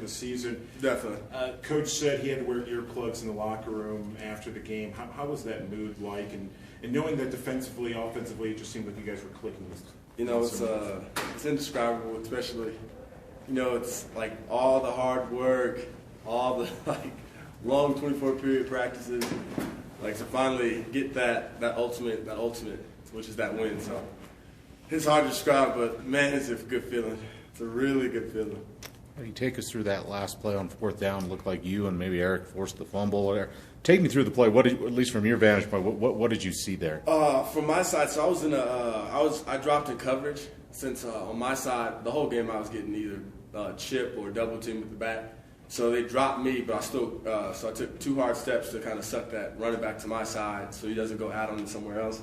the season. Definitely. Coach said he had to wear earplugs in the locker room after the game. How was that mood like? And knowing that defensively, offensively, it just seemed like you guys were clicking. You know, it's indescribable, especially, you know, it's like all the hard work, all the like long 24-period practices, like to finally get that ultimate, which is that win. So it's hard to describe, but man, it's a good feeling. It's a really good feeling. You take us through that last play on fourth down. It looked like you and maybe Eric forced the fumble. Take me through the play. At least from your vantage point, what did you see there? From my side, so I was in I dropped in coverage since on my side the whole game I was getting either chip or double team with the back. So they dropped me, but I still so I took 2 hard steps to kind of suck that running back to my side so he doesn't go out on me somewhere else.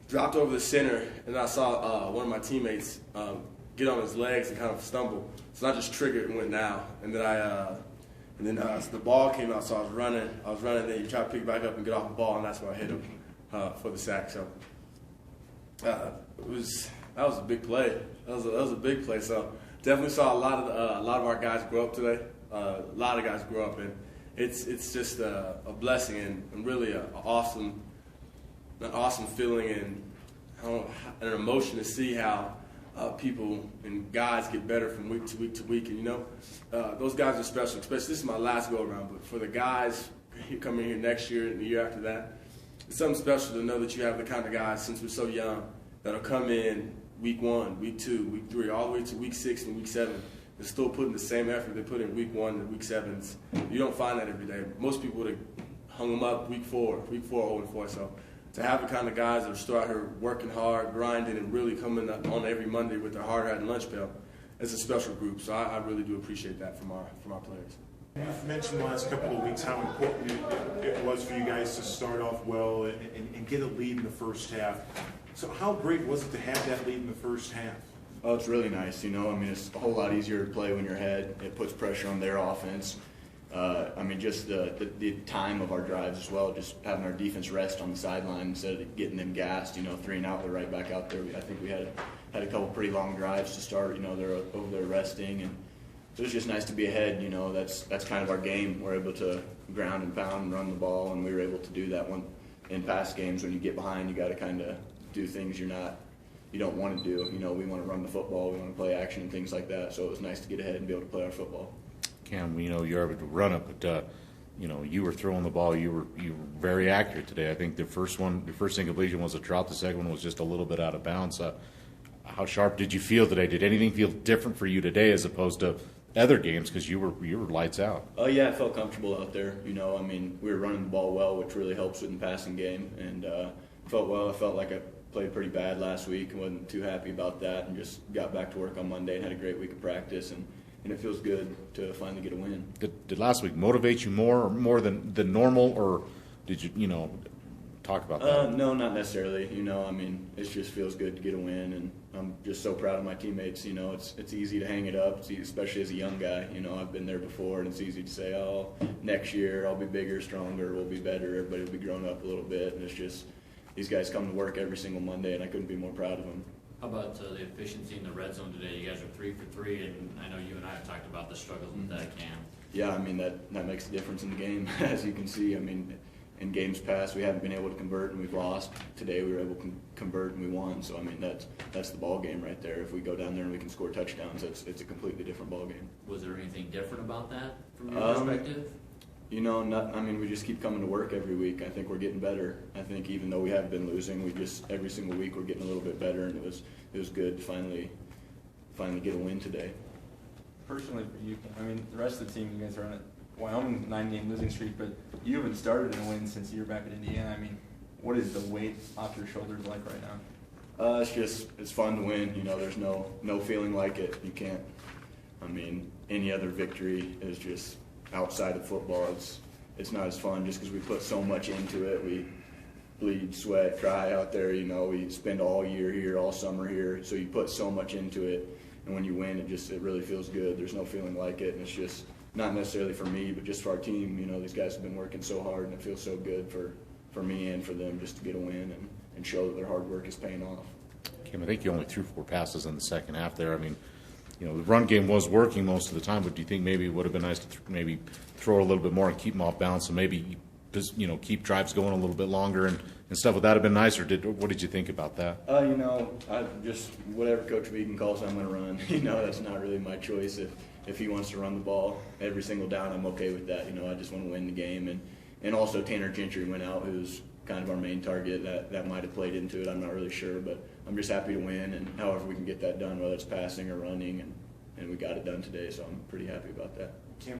Dropped over the center, and I saw one of my teammates get on his legs and kind of stumble. So I just triggered and went down, and then so the ball came out, so I was running, then you try to pick back up and get off the ball, and that's where I hit him for the sack. So that was a big play. That was a big play. So definitely saw a lot of our guys grow up today. A lot of guys grow up, and it's just a blessing and really an awesome feeling and an emotion to see how people and guys get better from week to week to week. And, you know, those guys are special, especially this is my last go-around. But for the guys coming here next year and the year after that, it's something special to know that you have the kind of guys, since we're so young, that'll come in week 1, week 2, week 3, all the way to week 6 and week 7. They're still putting the same effort they put in week 1 and week 7. You don't find that every day. Most people would have hung them up week 4, 0-4. So to have the kind of guys that are still out here working hard, grinding, and really coming up on every Monday with their hard hat and lunch pail, it's a special group. So I really do appreciate that from our players. You've mentioned the last couple of weeks how important it was for you guys to start off well and get a lead in the first half. So how great was it to have that lead in the first half? Oh, it's really nice. You know, I mean, it's a whole lot easier to play when you're ahead. It puts pressure on their offense. I mean, just the time of our drives as well, just having our defense rest on the sideline instead of getting them gassed, 3 and out, they're right back out there. I think we had a couple pretty long drives to start, they're over there resting. And so it's just nice to be ahead, that's kind of our game. We're able to ground and pound and run the ball, and we were able to do that one. In past games, when you get behind, you got to kind of do things you don't want to do. We want to run the football, we want to play action and things like that. So it was nice to get ahead and be able to play our football. Cam, you're able to run it, but you were throwing the ball. You were very accurate today. I think the first incompletion was a drop. The second one was just a little bit out of bounds. How sharp did you feel today? Did anything feel different for you today as opposed to other games? Because you were lights out. Oh yeah, I felt comfortable out there. We were running the ball well, which really helps in the passing game, and felt well. I felt like I played pretty bad last week and wasn't too happy about that, and just got back to work on Monday and had a great week of practice, and it feels good to finally get a win. Did last week motivate you more than normal, or did you talk about that? No, not necessarily. It just feels good to get a win, and I'm just so proud of my teammates. It's easy to hang it up, especially as a young guy. I've been there before, and it's easy to say, oh, next year I'll be bigger, stronger, we'll be better, everybody will be grown up a little bit, and it's just these guys come to work every single Monday, and I couldn't be more proud of them. How about the efficiency in the red zone today? You guys are 3 for 3, and I know you and I have talked about the struggles with that, Cam. Yeah, that makes a difference in the game, as you can see. In games past, we haven't been able to convert, and we've lost. Today, we were able to convert, and we won. So, that's the ball game right there. If we go down there and we can score touchdowns, it's a completely different ball game. Was there anything different about that from your perspective? We just keep coming to work every week. I think we're getting better. I think even though we have been losing, every single week we're getting a little bit better, and it was good to finally get a win today. Personally for you, the rest of the team, you guys are on a Wyoming 9-game losing streak, but you haven't started in a win since you were back at Indiana. What is the weight off your shoulders like right now? It's fun to win. There's no feeling like it. You can't. Any other victory is just outside of football. It's not as fun just because we put so much into it. We bleed, sweat, cry out there. We spend all year here, all summer here. So you put so much into it, and when you win, it really feels good. There's no feeling like it, and it's just not necessarily for me, but just for our team. These guys have been working so hard, and it feels so good for me and for them just to get a win and show that their hard work is paying off. Kim, I think you only threw 4 passes in the second half there. the run game was working most of the time, but do you think maybe it would have been nice to maybe throw it a little bit more and keep them off balance and maybe just, keep drives going a little bit longer and stuff? Would that have been nice, or what did you think about that? I just whatever Coach Vegan calls, I'm going to run. That's not really my choice. If he wants to run the ball every single down, I'm okay with that. I just want to win the game. And also Tanner Gentry went out, who's kind of our main target. That might have played into it. I'm not really sure, but I'm just happy to win. And however we can get that done, whether it's passing or running, and we got it done today, so I'm pretty happy about that. Cam,